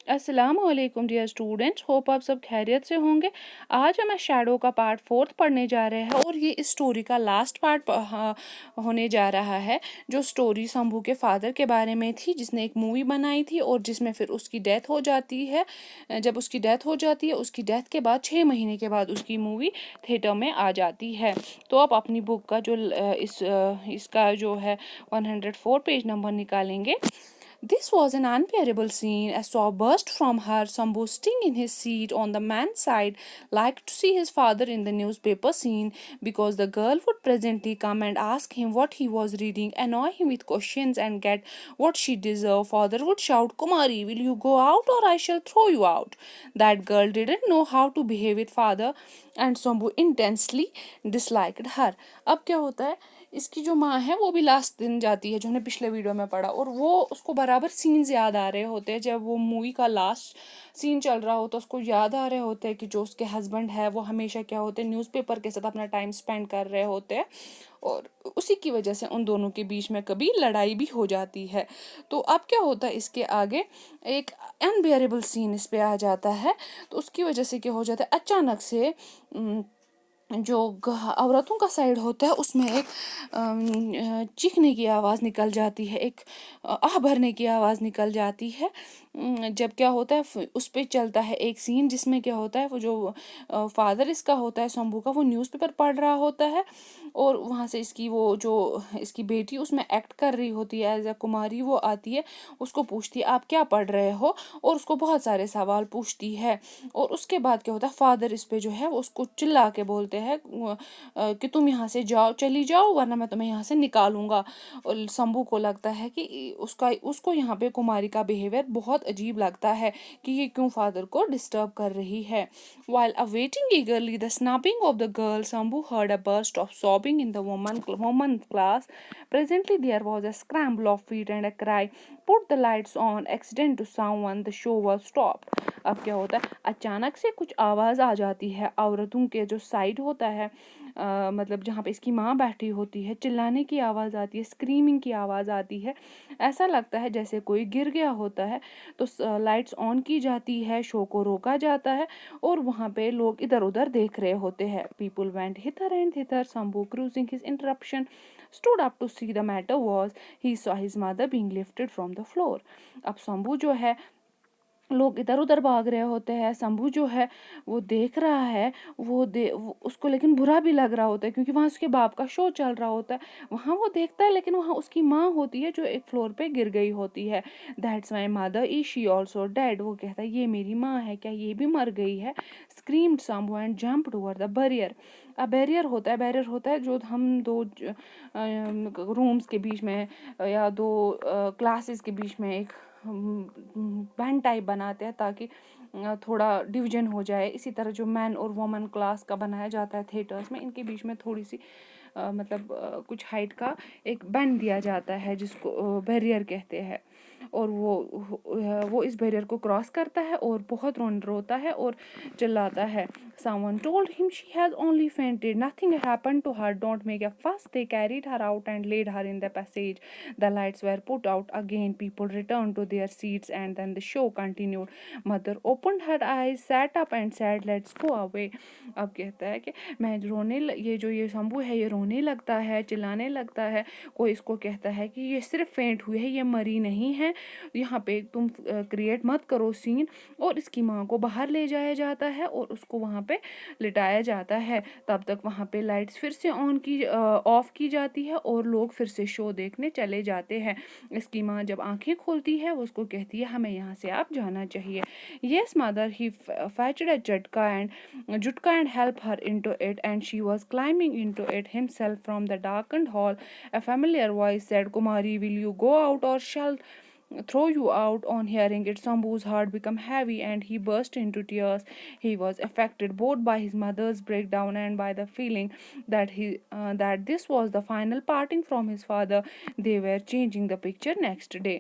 अस्सलाम वालेकुम dear students, hope आप सब खैरियत से होंगे। आज हमें शैडो का पार्ट 4 पढ़ने जा रहे हैं और ये इस स्टोरी का लास्ट पार्ट होने जा रहा है। जो स्टोरी शंभू के फादर के बारे में थी, जिसने एक मूवी बनाई थी और जिसमें फिर उसकी डेथ हो जाती है। जब उसकी डेथ हो जाती है, उसकी डेथ के बाद 6 महीने के बाद उसकी मूवी थिएटर में आ जाती है। तो आप अपनी बुक का जो इसका जो है 104 पेज नंबर निकालेंगे। This was an unbearable scene. A sob burst from her. Sambu, sitting in his seat on the man's side, liked to see his father in the newspaper scene because the girl would presently come and ask him what he was reading, annoy him with questions, and get what she deserved. Father would shout, Kumari, will you go out or I shall throw you out? That girl didn't know how to behave with father, and Sambu intensely disliked her. अब क्या होता है, इसकी जो माँ है वो भी लास्ट दिन जाती है, जो हमने पिछले वीडियो में पढ़ा, और वो उसको बराबर सीन्स याद आ रहे होते हैं। जब वो मूवी का लास्ट सीन चल रहा हो तो उसको याद आ रहे होते हैं कि जो उसके हस्बैंड है वो हमेशा क्या होते हैं, न्यूज़पेपर के साथ अपना टाइम स्पेंड कर रहे होते हैं, और उसी की वजह से उन दोनों के बीच में कभी लड़ाई भी हो जाती है। तो अब क्या होता है, इसके आगे एक अनबियरेबल सीन इस पे आ जाता है। तो उसकी वजह से क्या हो जाता है, अचानक से जो औरतों का साइड होता है उसमें एक चीखने की आवाज़ निकल जाती है, एक आह भरने की आवाज़ निकल जाती है। जब क्या होता है, उस पे चलता है एक सीन जिसमें क्या होता है, वो जो फादर इसका होता है शंभू का, वो न्यूज़पेपर पढ़ रहा होता है, और वहाँ से इसकी वो जो इसकी बेटी उसमें एक्ट कर रही होती है एज अ कुमारी, वो आती है, उसको पूछती है आप क्या पढ़ रहे हो, और उसको बहुत सारे सवाल पूछती है। और उसके बाद क्या होता है, फादर इस पे जो है वो उसको चिल्ला के बोलते हैं कि तुम यहाँ से जाओ, चली जाओ, वरना मैं तुम्हें यहाँ से निकालूंगा। और शंभू को लगता है कि उसको यहाँ पे कुमारी का बिहेवियर बहुत अजीब लगता है कि ये क्यों फादर को डिस्टर्ब कर रही है। While awaiting eagerly the snapping of the girl, Shambhu heard a burst of sobbing in the woman class. Presently there was a scramble of feet and a cry, put the lights on, accident to someone, the show was stopped. अब क्या होता है, अचानक से कुछ आवाज़ आ जाती है औरतों के जो साइड होता है, मतलब जहाँ पे इसकी माँ बैठी होती है, चिल्लाने की आवाज़ आती है, स्क्रीमिंग की आवाज़ आती है। ऐसा लगता है जैसे कोई गिर गया होता है। तो लाइट्स ऑन की जाती है, शो को रोका जाता है, और वहाँ पे लोग इधर उधर देख रहे होते हैं। People went hither and thither, Shambhu cruising his interruption stood up to see the matter was, he saw his mother being lifted from the floor. अब शंभू जो है, लोग इधर उधर भाग रहे होते हैं, शंभू जो है वो देख रहा है, उसको लेकिन बुरा भी लग रहा होता है क्योंकि वहाँ उसके बाप का शो चल रहा होता है। वहाँ वो देखता है लेकिन वहाँ उसकी माँ होती है जो एक फ्लोर पे गिर गई होती है। That's my mother, is she also dead, वो कहता है ये मेरी माँ है, क्या ये भी मर गई है। Screamed Shambhu and jumped over the barrier. अब बैरियर होता है जो हम दो रूम्स के बीच में या दो क्लासेस के बीच में एक बैंड टाइप बनाते हैं ताकि थोड़ा डिवीजन हो जाए। इसी तरह जो मैन और वुमेन क्लास का बनाया जाता है थिएटर्स में, इनके बीच में थोड़ी सी मतलब कुछ हाइट का एक बैंड दिया जाता है जिसको बैरियर कहते हैं। और वो इस बैरियर को क्रॉस करता है और बहुत रोता है और चिल्लाता है। Someone told him she has only fainted. Nothing happened to her. Don't make a fuss. They carried her out and laid her in the passage. The lights were put out again. People returned to their seats and then the show continued. Mother opened her eyes, sat up and said, "Let's go away." अब कहता है कि ये शंभू है, ये रोने लगता है, चिल्लाने लगता है। कोई इसको कहता है कि ये सिर्फ फेंट हुई है, ये मरी नहीं है, यहाँ पे तुम क्रिएट मत करो सीन। और इसकी माँ को बाहर ले जाया जाता है और उसको वहाँ पे लिटाया जाता है। तब तक वहाँ पे लाइट्स फिर से ऑफ की जाती है और लोग फिर से शो देखने चले जाते हैं। इसकी माँ जब आंखें खोलती है वो उसको कहती है हमें यहाँ से आप जाना चाहिए। Yes, mother, he fetched a jutka and helped her into it, and she was climbing into it himself from the darkened hall. A familiar voice said, Kumari, will you go out or shall throw you out? On hearing it, Sambhu's heart became heavy and he burst into tears. He was affected both by his mother's breakdown and by the feeling that this was the final parting from his father. They were changing the picture next day.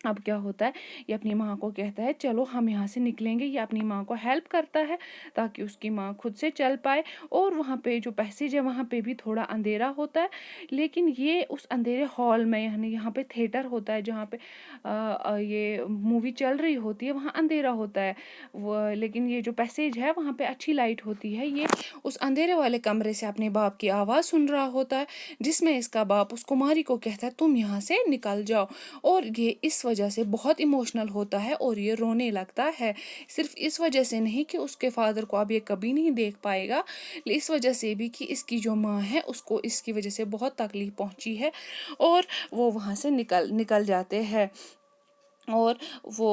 अब क्या होता है, ये अपनी माँ को कहता है चलो हम यहाँ से निकलेंगे। ये अपनी माँ को हेल्प करता है ताकि उसकी माँ खुद से चल पाए। और वहाँ पे जो पैसेज है वहाँ पे भी थोड़ा अंधेरा होता है, लेकिन ये उस अंधेरे हॉल में, यानी यहाँ पे थिएटर होता है जहाँ पे ये मूवी चल रही होती है, वहाँ अंधेरा होता है वो, लेकिन ये जो पैसेज है वहाँ पे अच्छी लाइट होती है। ये उस अंधेरे वाले कमरे से अपने बाप की आवाज़ सुन रहा होता है, जिसमें इसका बाप उस कुमारी को कहता है तुम यहाँ से निकल जाओ। और ये इस वजह से बहुत इमोशनल होता है और ये रोने लगता है। सिर्फ इस वजह से नहीं कि उसके फादर को अब ये कभी नहीं देख पाएगा, इस वजह से भी कि इसकी जो माँ है उसको इसकी वजह से बहुत तकलीफ पहुंची है। और वो वहाँ से निकल निकल जाते हैं। और वो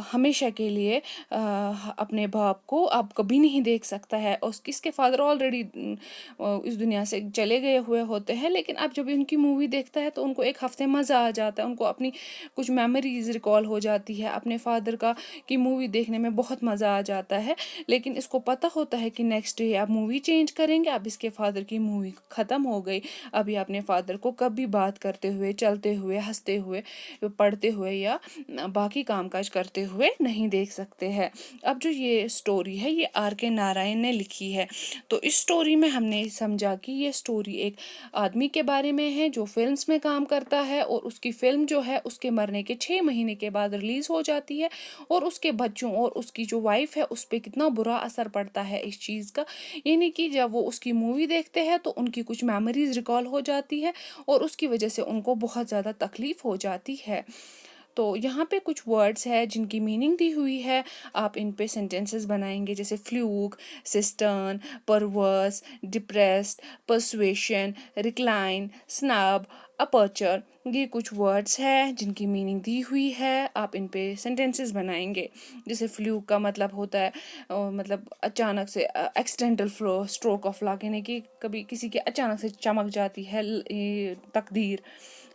हमेशा के लिए अपने बाप को अब कभी नहीं देख सकता है। और इसके फादर ऑलरेडी इस दुनिया से चले गए हुए होते हैं, लेकिन अब जब इनकी मूवी देखता है तो उनको एक हफ्ते मज़ा आ जाता है, उनको अपनी कुछ मेमोरीज रिकॉल हो जाती है अपने फादर का, की मूवी देखने में बहुत मज़ा आ जाता है। लेकिन इसको पता होता है कि नेक्स्ट डे अब मूवी चेंज करेंगे, अब इसके फादर की मूवी ख़त्म हो गई। अभी अपने फादर को कभी बात करते हुए, चलते हुए, हंसते हुए, पढ़ते हुए या बाकी कामकाज करते हुए नहीं देख सकते हैं। अब जो ये स्टोरी है ये R.K. नारायण ने लिखी है। तो इस स्टोरी में हमने समझा कि ये स्टोरी एक आदमी के बारे में है जो फिल्म्स में काम करता है, और उसकी फिल्म जो है उसके मरने के 6 महीने के बाद रिलीज हो जाती है, और उसके बच्चों और उसकी जो वाइफ है उस पर कितना बुरा असर पड़ता है इस चीज़ का। यानी कि जब वो उसकी मूवी देखते हैं तो उनकी कुछ मेमोरीज रिकॉल हो जाती है और उसकी वजह से उनको बहुत ज़्यादा तकलीफ हो जाती है। तो यहाँ पे कुछ वर्ड्स है जिनकी मीनिंग दी हुई है, आप इन पे सेंटेंसेस बनाएंगे, जैसे fluke, cistern, परवर्स, depressed, persuasion, recline, snub, aperture. ये कुछ वर्ड्स है जिनकी मीनिंग दी हुई है, आप इन पे सेंटेंसेस बनाएंगे। जैसे फ्लूक का मतलब होता है मतलब अचानक से accidental flow stroke of luck, यानी कि कभी किसी के अचानक से चमक जाती है ये तकदीर।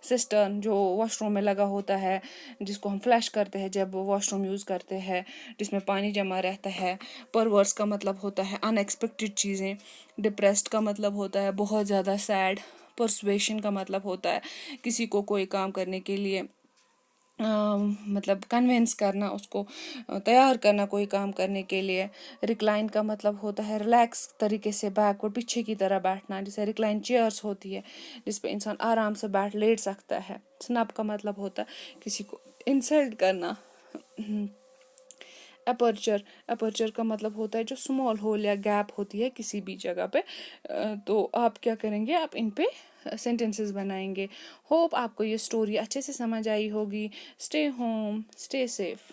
सिस्टर्न जो वॉशरूम में लगा होता है, जिसको हम फ्लैश करते हैं जब वॉशरूम यूज़ करते हैं, जिसमें पानी जमा रहता है। परवर्स का मतलब होता है अनएक्सपेक्टेड चीज़ें। डिप्रेस्ड का मतलब होता है बहुत ज़्यादा सैड। परसुएशन का मतलब होता है किसी को कोई काम करने के लिए मतलब कन्विंस करना, उसको तैयार करना कोई काम करने के लिए। रिक्लाइन का मतलब होता है रिलैक्स तरीके से बैकवर्ड पीछे की तरह बैठना, जैसे रिक्लाइन चेयर्स होती है जिस पे इंसान आराम से बैठ लेट सकता है। स्नब का मतलब होता है किसी को इंसल्ट करना। अपर्चर, अपर्चर का मतलब होता है जो स्मॉल होल या गैप होती है किसी भी जगह पे। तो आप क्या करेंगे, आप इन पे सेंटेंसेस बनाएंगे। होप आपको ये स्टोरी अच्छे से समझ आई होगी। Stay home, stay safe.